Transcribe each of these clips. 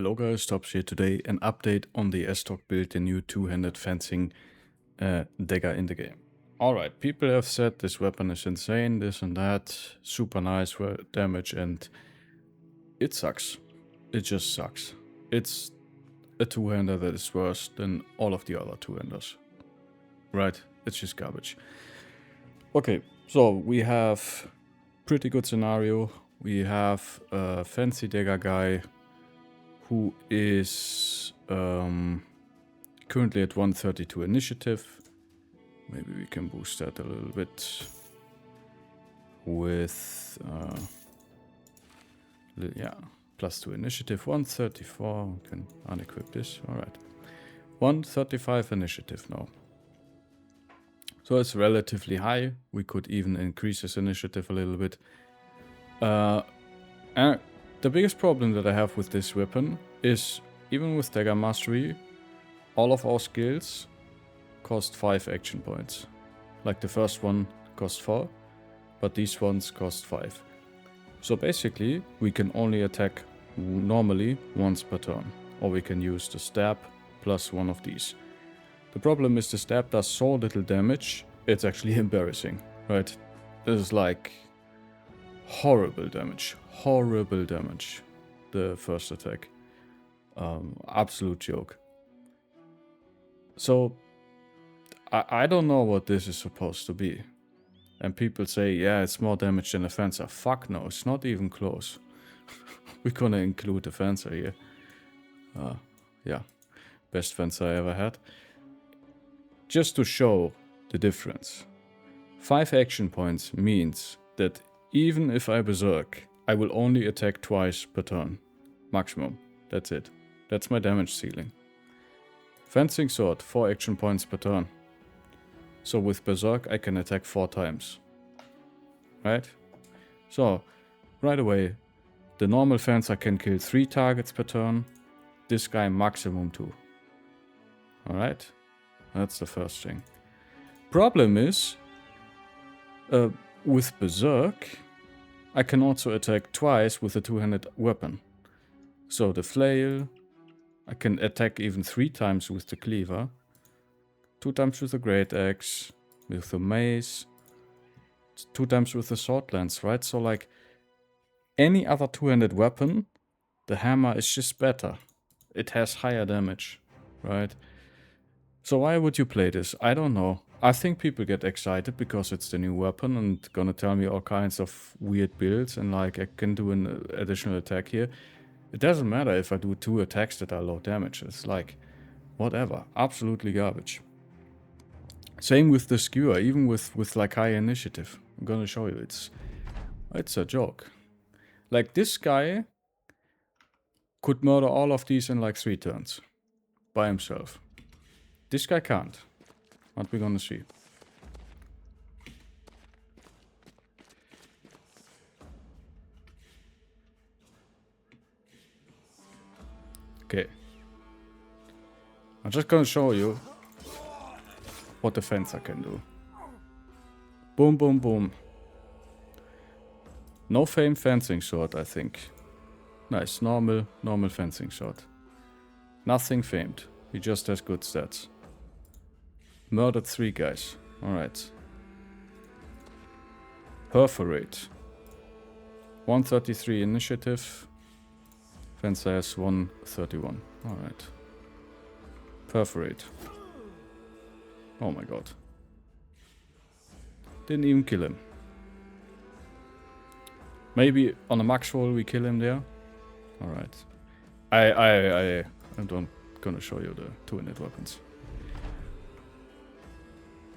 Hello guys, Tops here today. An update on the ESTOC build, the new two-handed fencing dagger in the game. Alright, people have said this weapon is insane, this and that, super nice damage, and it sucks. It just sucks. It's a two-hander that is worse than all of the other two-handers. Right, it's just garbage. Okay, so we have pretty good scenario. We have a fancy dagger guy who is currently at 132 initiative. Maybe we can boost that a little bit with yeah, +2 initiative, 134. We can unequip this. All right, 135 initiative now. So it's relatively high. We could even increase his initiative a little bit. And the biggest problem that I have with this weapon is, even with Dagger Mastery, all of our skills cost 5 action points. Like the first one cost 4, but these ones cost 5. So basically, we can only attack normally once per turn. Or we can use the stab plus one of these. The problem is the stab does so little damage, it's actually embarrassing, right? This is like horrible damage, the first attack. Absolute joke. So I don't know what this is supposed to be. And people say, yeah, it's more damage than a fencer. Fuck no, it's not even close. We're gonna include the fencer here. Yeah, best fencer I ever had. Just to show the difference. 5 action points means that even if I berserk, I will only attack twice per turn. Maximum. That's it. That's my damage ceiling. Fencing sword, 4 action points per turn. So with berserk I can attack 4 times. Right? So, right away, the normal fencer can kill 3 targets per turn. This guy maximum 2. Alright? That's the first thing. Problem is, with berserk, I can also attack twice with a two-handed weapon. So the flail, I can attack even 3 times with the cleaver, 2 times with the great axe, with the mace, 2 times with the sword lance, right? So like any other two-handed weapon, the hammer is just better. It has higher damage, right? So why would you play this? I don't know. I think people get excited because it's the new weapon and gonna tell me all kinds of weird builds and like I can do an additional attack here. It doesn't matter if I do 2 attacks that are low damage. It's like, whatever. Absolutely garbage. Same with the skewer, even with like high initiative. I'm gonna show you. It's a joke. Like this guy could murder all of these in like 3 turns. By himself. This guy can't. What we're gonna see. Okay. I'm just gonna show you what the fencer can do. Boom, boom, boom. No fame fencing sword, I think. Nice, normal fencing sword. Nothing famed. He just has good stats. Murdered 3 guys. Alright. Perforate. 133 initiative. Fencer has 131. Alright. Perforate. Oh my god. Didn't even kill him. Maybe on a max roll we kill him there. Alright. I'm gonna show you the two-handed weapons.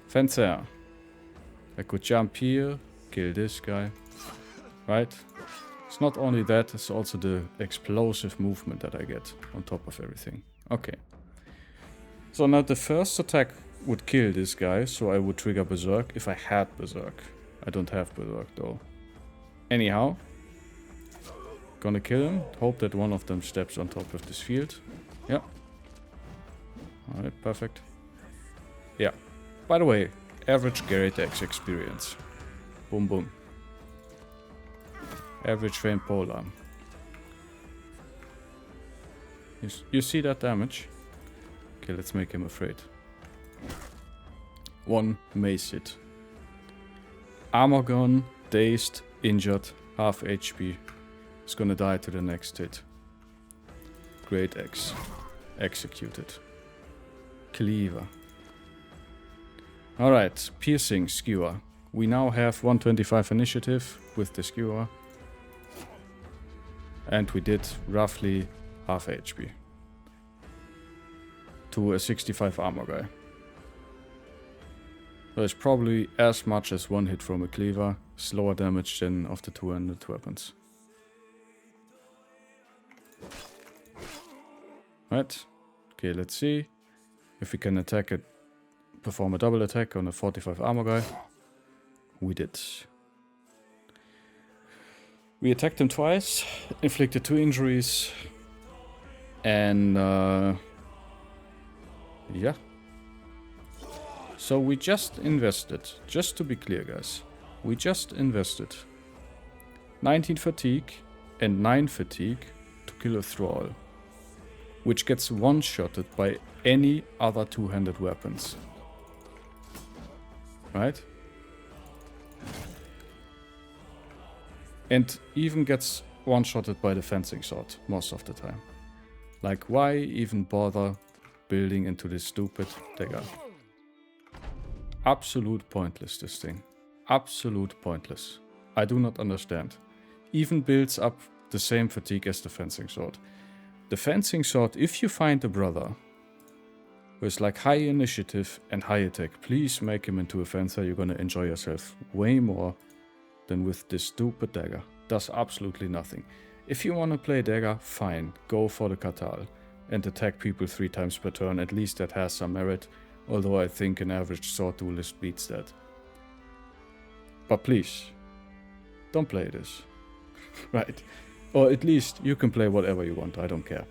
Fencer. I could jump here, kill this guy. Right? It's not only that, it's also the explosive movement that I get on top of everything. Okay. So now the first attack would kill this guy, so I would trigger berserk if I had berserk. I don't have berserk though. Anyhow. Gonna kill him. Hope that one of them steps on top of this field. Yeah. Alright, perfect. Yeah. By the way, average Great Axe experience. Boom, boom. Average frame polearm. You see that damage? Okay, let's make him afraid. 1 mace hit. Armor gone, dazed, injured, half HP. He's gonna die to the next hit. Great Axe. Executed. Cleaver. Alright, piercing, skewer. We now have 125 initiative with the skewer. And we did roughly half HP. To a 65 armor guy. There's probably as much as 1 hit from a cleaver, slower damage than of the 200 weapons. Right. Okay, let's see if we can attack it, perform a double attack on a 45 armor guy. We did. We attacked him twice, inflicted 2 injuries, and yeah. So we just invested, just to be clear guys, we just invested 19 fatigue and 9 fatigue to kill a thrall, which gets one-shotted by any other two-handed weapons. Right? And even gets one-shotted by the fencing sword most of the time. Like, why even bother building into this stupid dagger? Absolute pointless, this thing. Absolute pointless. I do not understand. Even builds up the same fatigue as the fencing sword. The fencing sword, if you find a brother with like high initiative and high attack, please make him into a fencer. You're gonna enjoy yourself way more than with this stupid dagger. Does absolutely nothing. If you wanna play dagger, fine. Go for the Katal and attack people 3 times per turn. At least that has some merit. Although I think an average sword duelist beats that. But please, don't play this. Right? Or at least you can play whatever you want, I don't care.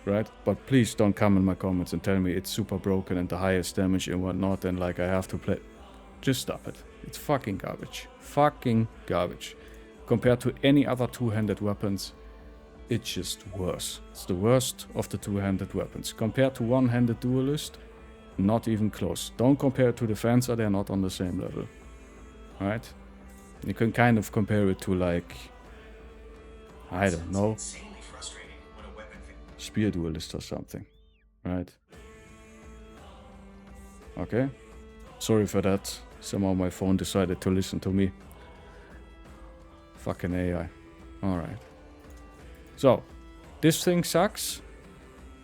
Right? But please don't come in my comments and tell me it's super broken and the highest damage and whatnot and like I have to play. Just stop it. It's fucking garbage. Fucking garbage. Compared to any other two-handed weapons, it's just worse. It's the worst of the two-handed weapons. Compared to one-handed duelist, not even close. Don't compare it to the Fencer, they're not on the same level. Right? You can kind of compare it to like, I don't know, Spear Duelist or something. Right? Okay. Sorry for that. Somehow my phone decided to listen to me. Fucking AI. Alright. So, this thing sucks.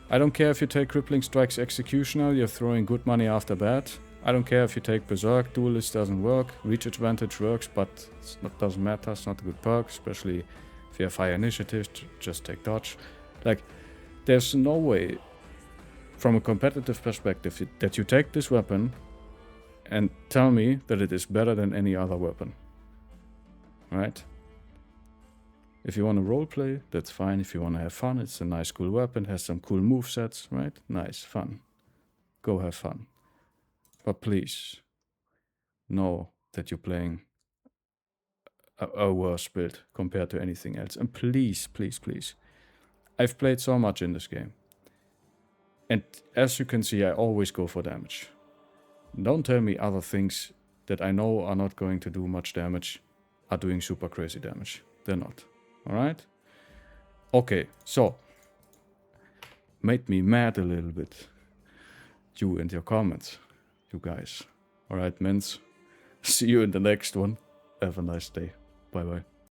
I don't care if you take Crippling Strike's Executioner, you're throwing good money after bad. I don't care if you take Berserk, Duelist doesn't work. Reach Advantage works, but it doesn't matter, it's not a good perk, especially if you have high initiative, just take Dodge. Like, there's no way, from a competitive perspective, that you take this weapon and tell me that it is better than any other weapon. Right? If you want to roleplay, that's fine. If you want to have fun, it's a nice cool weapon, has some cool movesets, right? Nice, fun. Go have fun. But please, know that you're playing a worse build compared to anything else. And please, please, please. I've played so much in this game. And as you can see, I always go for damage. Don't tell me other things that I know are not going to do much damage are doing super crazy damage. They're not. Alright? Okay, so. Made me mad a little bit. You and your comments. You guys. Alright, mens. See you in the next one. Have a nice day. Bye bye.